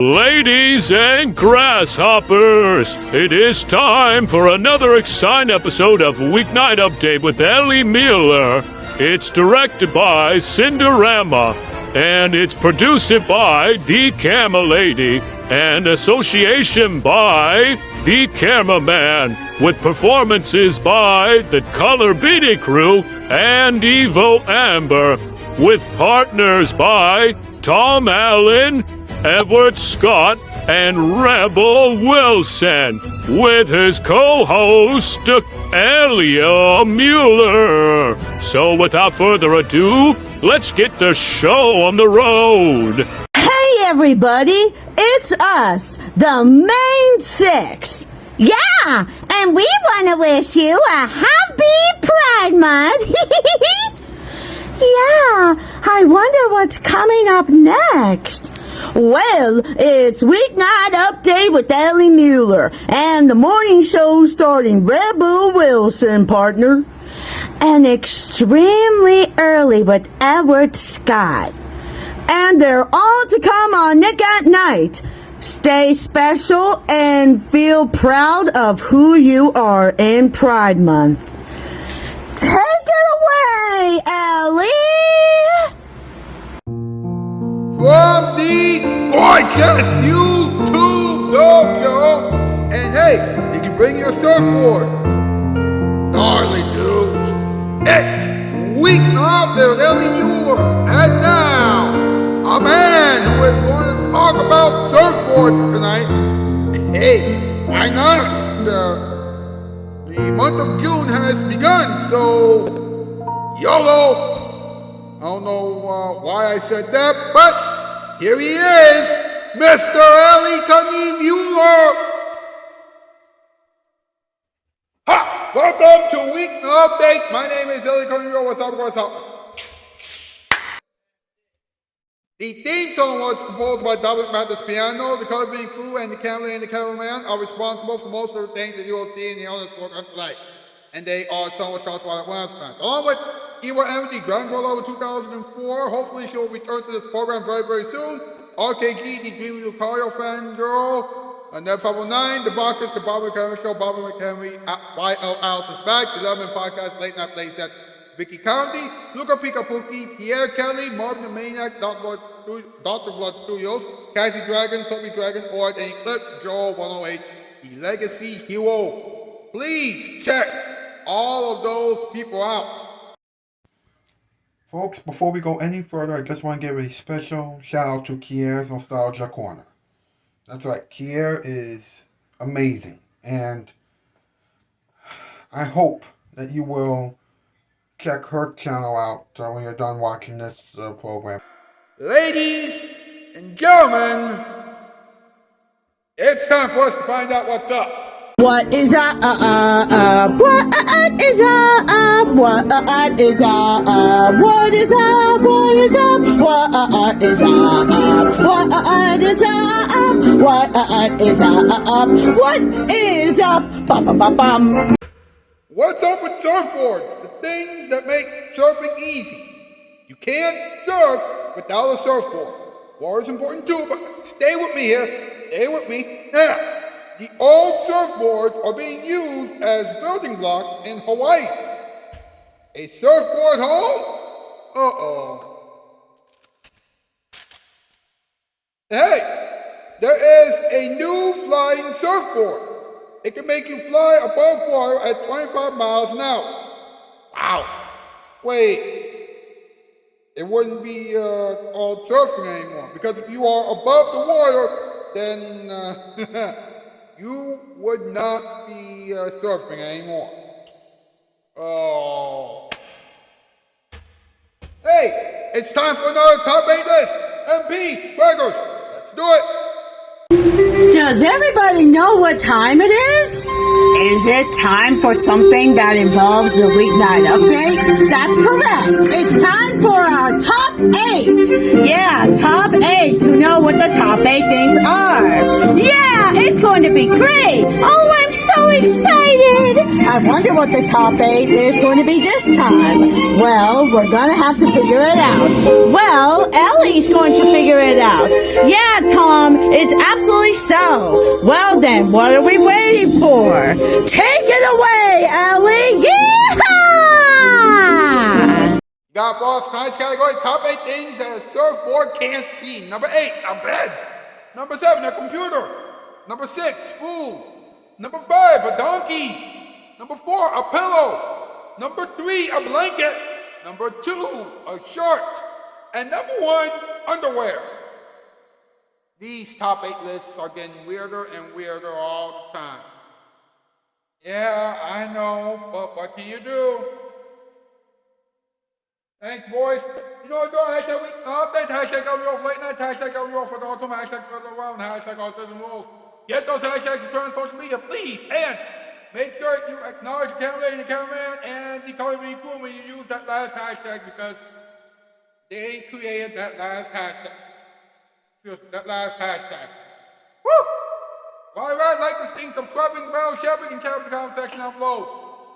Ladies and grasshoppers, it is time for another exciting episode of Weeknight Update with Ellie Muller. It's directed by Cinderama, and it's produced by The Camera Lady, and association by The Cameraman, with performances by the Color Beatty Crew and Evo Amber, with partners by Tom Allen, Edward Scott, and Rebel Wilson, with his co-host, Elia Muller. So without further ado, let's get the show on the road. Hey everybody, it's us, the Main Six. Yeah, and we want to wish you a happy Pride Month. Yeah, I wonder what's coming up next. Well, it's Weeknight Update with Ellie Muller and the morning show starring Rebel Wilson, partner. And Extremely Early with Edward Scott. And they're all to come on Nick at Night. Stay special and feel proud of who you are in Pride Month. Take it away, Ellie! From the gorgeous YouTube dojo. And hey, you can bring your surfboards. Gnarly dudes. It's Weeknight with Ellie Muller. And now, a man who is going to talk about surfboards tonight. Hey, why not? The month of June has begun, so YOLO. I don't know why I said that, but here he is, Mr. Ellie Muller. Ha! Welcome to Weeknight Update. My name is Ellie Muller. What's up? The theme song was composed by Dominic Mathis Piano. The Color Beatty Crew and the camera and the cameraman are responsible for most of the things that you will see in the illness program tonight. And they are somewhat Shoutout Spotlight last month. Along with Ewa Amity, Grand Girl over 2004. Hopefully she will return to this program very, very soon. RKG, the Dreamy Lucario fan girl. Nev 509, the Bacchus, the Bobby McHenry Show, Bobby McHenry, YL Alice is back, the Lemon Podcast, Late Night Plays That, Vicky County, Luca Pikapuki, Pierre Kelly, Martin the Maniac, Dr. Blood Studios, Cassie Dragon, Sophie Dragon, Ord, and Eclipse, Joel 108, the Legacy Hero. Please check all of those people out. Folks, before we go any further, I just want to give a special shout out to Kier's Nostalgia Corner. That's right, Kier is amazing, and I hope that you will check her channel out when you're done watching this program. Ladies and gentlemen, it's time for us to find out what's up. What is up? What is up? What is up? What is up? What is up? What is up? What is up? What is up? What is up? Bum bum bum bum. What's up with surfboards? The things that make surfing easy. You can't surf without a surfboard. Water is important too, but stay with me here. Stay with me. Now, the old surfboards are being used as building blocks in Hawaii. A surfboard home? Uh-oh. Hey, there is a new flying surfboard. It can make you fly above water at 25 miles an hour. Wow. Wait. It wouldn't be called surfing anymore. Because if you are above the water, then you would not be surfing anymore. Oh. Hey, it's time for another top 8 list. MP, Burgers, let's do it. Does everybody know what time it is? Is it time for something that involves a Weeknight Update? That's correct. It's time for our top 8. Yeah, top 8 to know what the top 8 things are. Yeah, it's going to be great. Oh, I'm so excited! I wonder what the top 8 is going to be this time. Well, we're gonna have to figure it out. Well, Ellie's going to figure it out. Yeah, Tom, it's absolutely so. Well then, what are we waiting for? Take it away, Ellie! Yeehaw! Got boss tonight's category, top 8 things that a surfboard can't be. Number 8, a bed. Number 7, a computer. Number 6, food. Number 5, a donkey. Number 4, a pillow. Number 3, a blanket. Number 2, a shirt. And number 1, underwear. These top 8 lists are getting weirder and weirder all the time. Yeah, I know, but what can you do? Thanks, boys. You know, go hashtag week update, hashtag LBO late night, hashtag LBO for the autumn, hashtag further around, hashtag autism rules. Get those hashtags to turn on social media, please, and make sure you acknowledge the camera lady, the cameraman, and the color being cool when you use that last hashtag because they created that last hashtag. That last hashtag. Woo! While you're at, like this thing, subscribe, ring the bell, share, and chat in the comment section down below.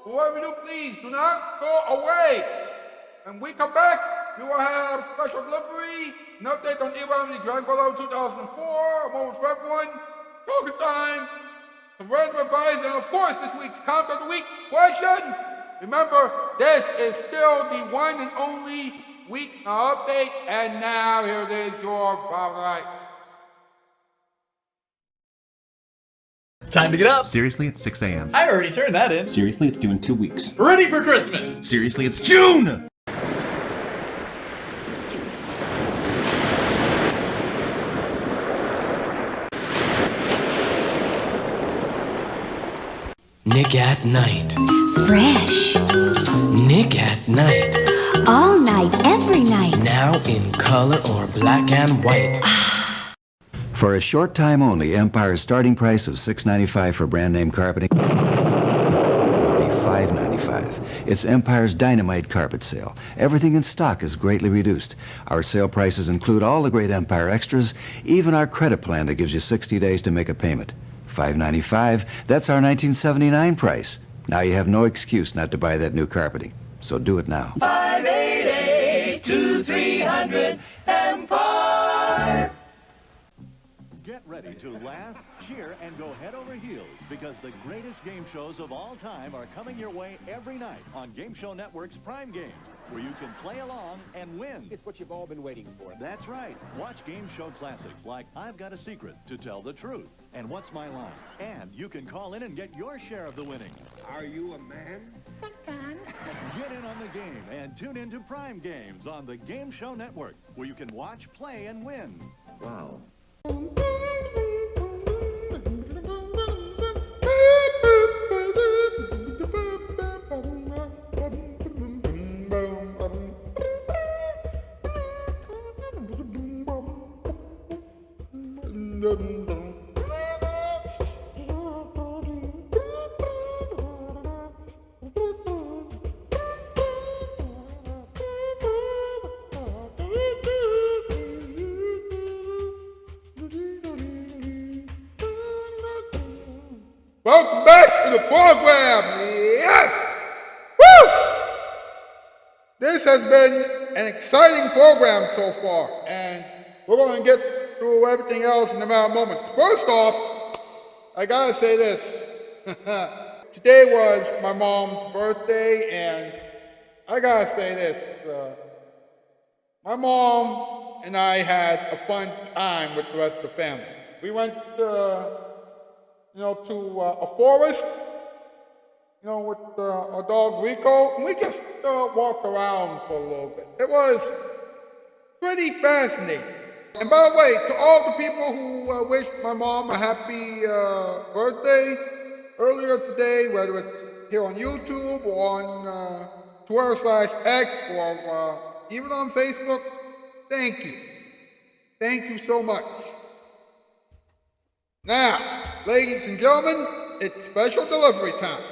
But whatever you do, please do not go away. When we come back, we will have special delivery, an update on the Dragon Ball 2004, a moment for everyone, talking time, some random advice, and of course this week's comment of the week question. Remember, this is still the one and only week update, and now here it is, your Spotlight. Time to get up. Seriously, it's 6 a.m. I already turned that in. Seriously, it's due in 2 weeks. Ready for Christmas. Seriously, it's June! Nick at Night. Fresh. Nick at Night. All night, every night. Now in color or black and white. For a short time only, Empire's starting price of $6.95 for brand name carpeting will be $5.95. It's Empire's Dynamite Carpet Sale. Everything in stock is greatly reduced. Our sale prices include all the great Empire extras, even our credit plan that gives you 60 days to make a payment. $5.95, that's our 1979 price. Now you have no excuse not to buy that new carpeting. So do it now. 588-2300 Empire. Get ready to laugh, cheer, and go head over heels because the greatest game shows of all time are coming your way every night on Game Show Network's Prime Games, where you can play along and win. It's what you've all been waiting for. That's right. Watch game show classics like I've Got a Secret to Tell the Truth and What's My Line. And you can call in and get your share of the winnings. Are you a man? Get in on the game and tune in to Prime Games on the Game Show Network, where you can watch, play, and win. Wow. Welcome back to the program. Yes! Woo! This has been an exciting program so far, and we're going to get through everything else in a matter of moments. First off, I gotta say this. Today was my mom's birthday, and I gotta say this. My mom and I had a fun time with the rest of the family. We went to a forest, with our dog Rico, and we just walked around for a little bit. It was pretty fascinating. And by the way, to all the people who wished my mom a happy birthday earlier today, whether it's here on YouTube or on Twitter/X or even on Facebook, thank you. Thank you so much. Now, ladies and gentlemen, it's special delivery time.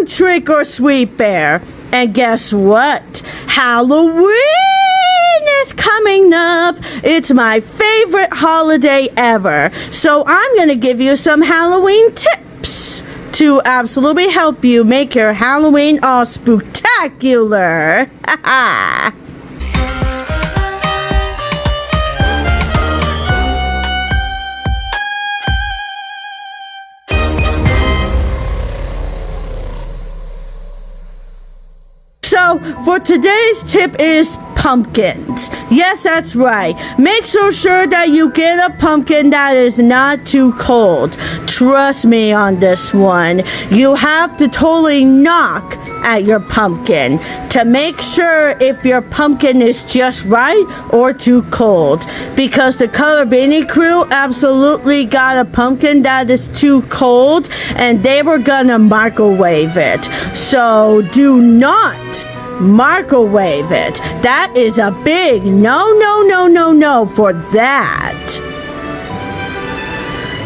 I'm Trick or Sweet Bear. And guess what? Halloween is coming up. It's my favorite holiday ever. So I'm going to give you some Halloween tips to absolutely help you make your Halloween all spooktacular. Ha ha! So, for today's tip is pumpkins. Yes, that's right. Make so sure that you get a pumpkin that is not too cold. Trust me on this one. You have to totally knock at your pumpkin to make sure if your pumpkin is just right or too cold. Because the Color Beanie crew absolutely got a pumpkin that is too cold and they were gonna microwave it. So do not microwave it. That is a big no for that.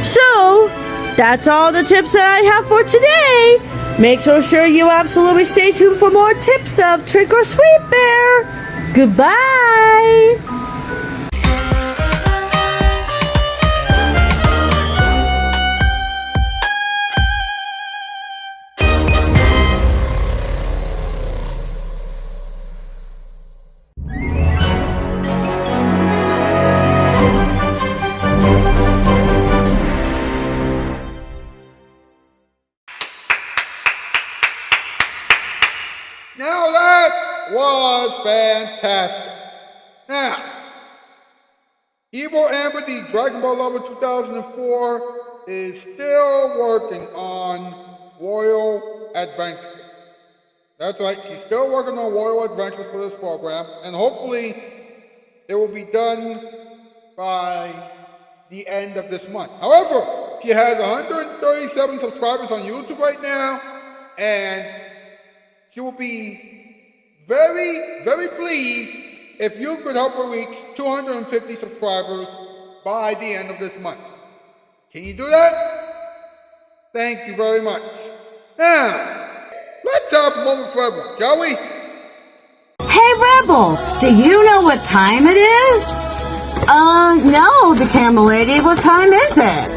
So that's all the tips that I have for today. Make so sure you absolutely stay tuned for more tips of Trick or Sweet Bear. Goodbye. Now that was fantastic. Now, Evil Amber, the Dragon Ball Lover 2004, is still working on Royal Adventures. That's right, she's still working on Royal Adventures for this program, and hopefully it will be done by the end of this month. However, she has 137 subscribers on YouTube right now, and she will be very, very pleased if you could help her reach 250 subscribers by the end of this month. Can you do that? Thank you very much. Now, let's have a moment for everyone, shall we? Hey, Rebel, do you know what time it is? No, the camera lady. What time is it?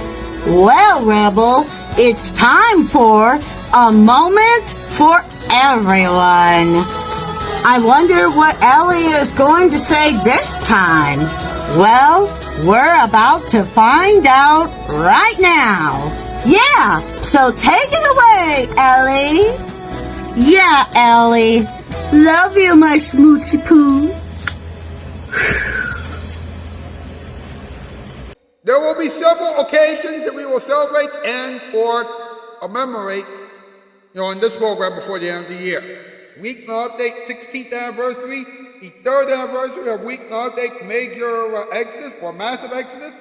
Well, Rebel, it's time for a moment for everyone. I wonder what Ellie is going to say this time. Well, we're about to find out right now. Yeah, so take it away, Ellie. Yeah, Ellie. Love you, my smoochie poo. There will be several occasions that we will celebrate and or commemorate on this program before the end of the year. Weeknight Update 16th anniversary, the 3rd anniversary of Weeknight Update's major exodus or massive exodus,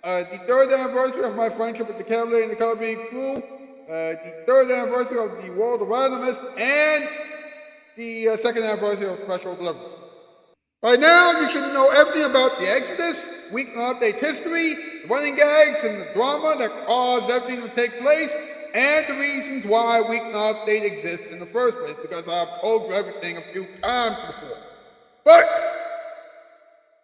the 3rd anniversary of my friendship with the Cavalier and the Color Beanie crew, the 3rd anniversary of the World of Randomness, and the 2nd anniversary of Special Delivery. By now, you should know everything about the exodus, Weeknight Update's history, the running gags, and the drama that caused everything to take place, and the reasons why Weeknight Update exists in the first place, because I've told you everything a few times before. But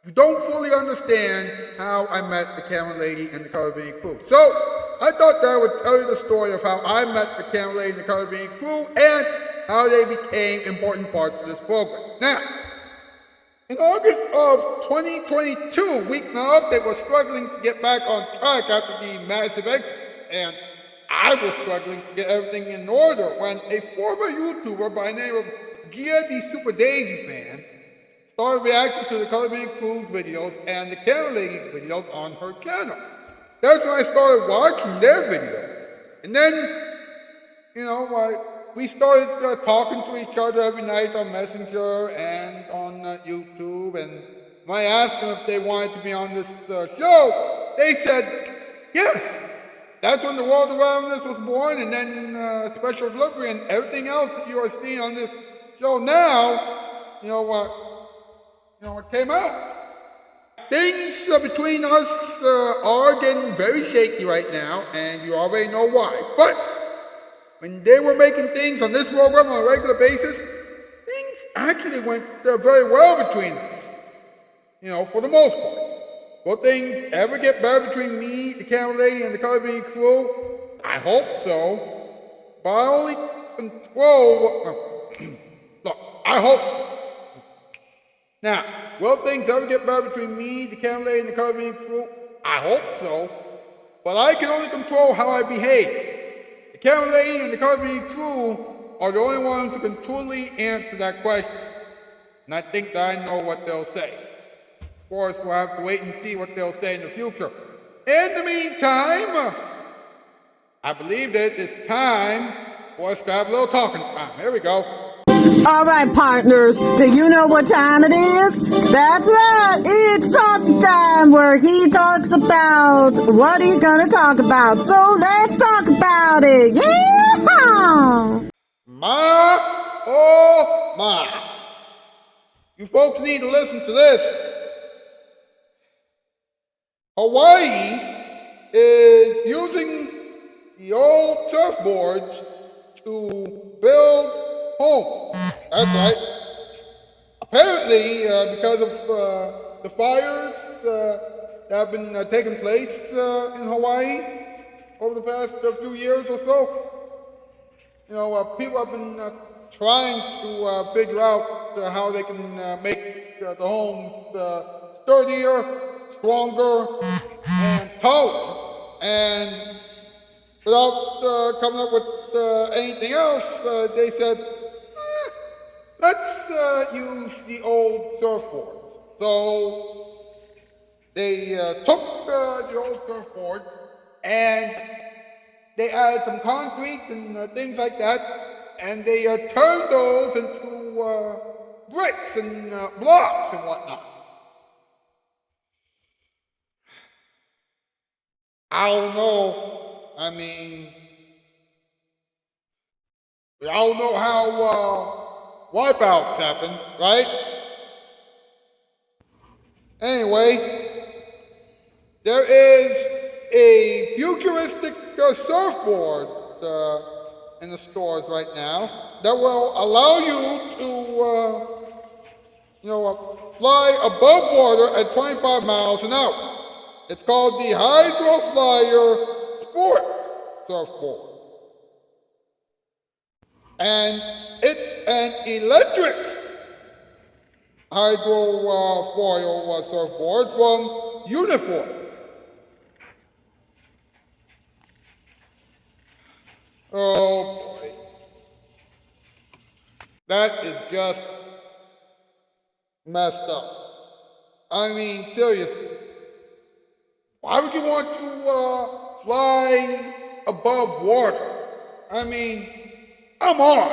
you don't fully understand how I met the camera lady and the Color Beanie crew. So I thought that I would tell you the story of how I met the camera lady and the Color Beanie crew and how they became important parts of this program. Now, in August of 2022, Weeknight Update was struggling to get back on track after the massive exodus, and I was struggling to get everything in order when a former YouTuber by the name of Gia the Super Daisy Fan started reacting to the Color Beanie crew's videos and the Camera Lady's videos on her channel. That's when I started watching their videos. And then, we started talking to each other every night on Messenger and on YouTube. And when I asked them if they wanted to be on this show, they said yes. That's when the World of Randomness was born, and then Special Delivery and everything else that you are seeing on this show now, what came out. Things between us are getting very shaky right now, and you already know why. But when they were making things on this program on a regular basis, things actually went very well between us. For the most part. Will things ever get better between me, the camera lady, and the color being crew? I hope so. But I only control look, I hope so. Now, will things ever get better between me, the camera lady, and the color being crew? I hope so. But I can only control how I behave. The camera lady and the color being crew are the only ones who can truly answer that question. And I think that I know what they'll say. Of course, we'll have to wait and see what they'll say in the future. In the meantime, I believe that it's time for us to have a little talking time. Here we go. All right, partners, do you know what time it is? That's right, it's talking time where he talks about what he's going to talk about. So let's talk about it. Yeah! My. You folks need to listen to this. Hawaii is using the old surfboards to build homes. That's right. Apparently, because of the fires that have been taking place in Hawaii over the past few years or so, people have been trying to figure out how they can make the homes sturdier, stronger, and taller. And without coming up with anything else, they said, let's use the old surfboards. So they took the old surfboards and they added some concrete and things like that, and they turned those into bricks and blocks and whatnot. I don't know. I mean, we all know how wipeouts happen, right? Anyway, there is a futuristic surfboard in the stores right now that will allow you to, fly above water at 25 miles an hour. It's called the Hydro Flyer Sport Surfboard. And it's an electric hydrofoil surfboard from Uniform. Oh boy. That is just messed up. I mean, seriously. Why would you want to fly above water? I mean, come on.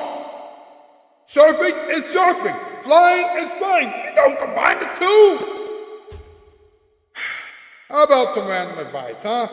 Surfing is surfing. Flying is flying. You don't combine the two. How about some random advice, huh?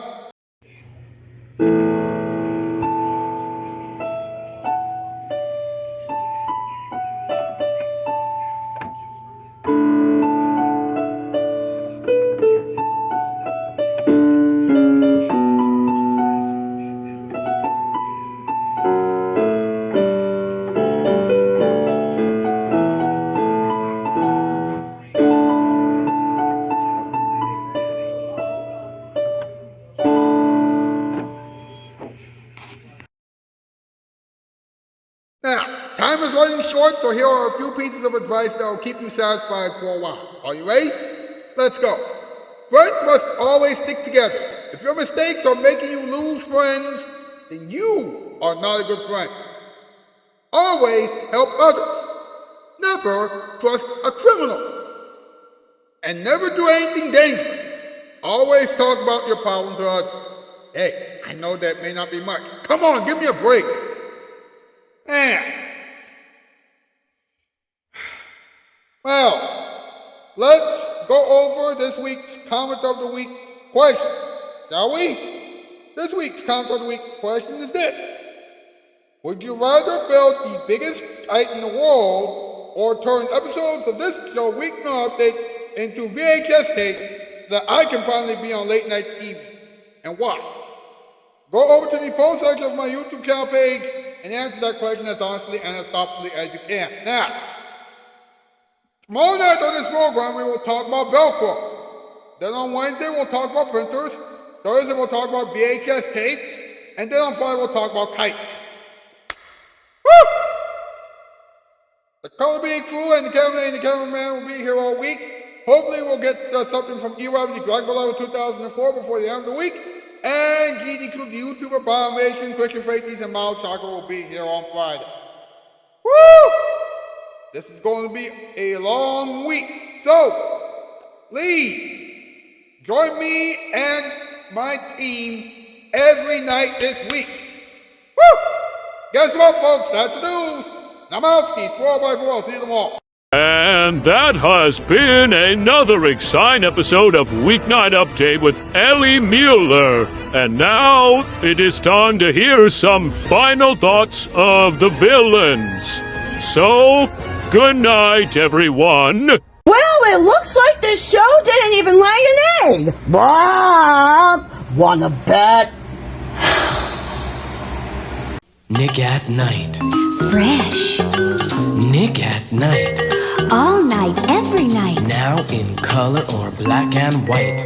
Now, time is running short, so here are a few pieces of advice that will keep you satisfied for a while. Are you ready? Let's go. Friends must always stick together. If your mistakes are making you lose friends, then you are not a good friend. Always help others. Never trust a criminal. And never do anything dangerous. Always talk about your problems with others. Hey, I know that may not be much. Come on, give me a break. And, well, let's go over this week's Comment of the Week question, shall we? This week's Comment of the Week question is this. Would you rather build the biggest site in the world or turn episodes of this show, Weeknight Update, into VHS tapes so that I can finally be on late night TV? And why? Go over to the post section of my YouTube channel page and answer that question as honestly and as thoughtfully as you can. Now, tomorrow night on this program, we will talk about Velcro. Then on Wednesday, we'll talk about printers. Thursday, we'll talk about VHS tapes. And then on Friday, we'll talk about kites. Woo! The Color Being crew and the cameraman and the cameraman will be here all week. Hopefully, we'll get something from E-Web, the Drag Below 2004 before the end of the week. And GD Crew, the YouTuber, Abomination, Christian Freighties, and Mild Chocolate will be here on Friday. Woo! This is going to be a long week. So, please, join me and my team every night this week. Woo! Guess what, folks? That's the news. Namowski, 4x4. See you tomorrow. And that has been another exciting episode of Weeknight Update with Ellie Muller. And now it is time to hear some final thoughts of the villains. So, good night, everyone. Well, it looks like this show didn't even lay an egg. Bob, wanna bet? Nick at Night. Fresh. Nick at Night. All night, every night. Now in color or black and white.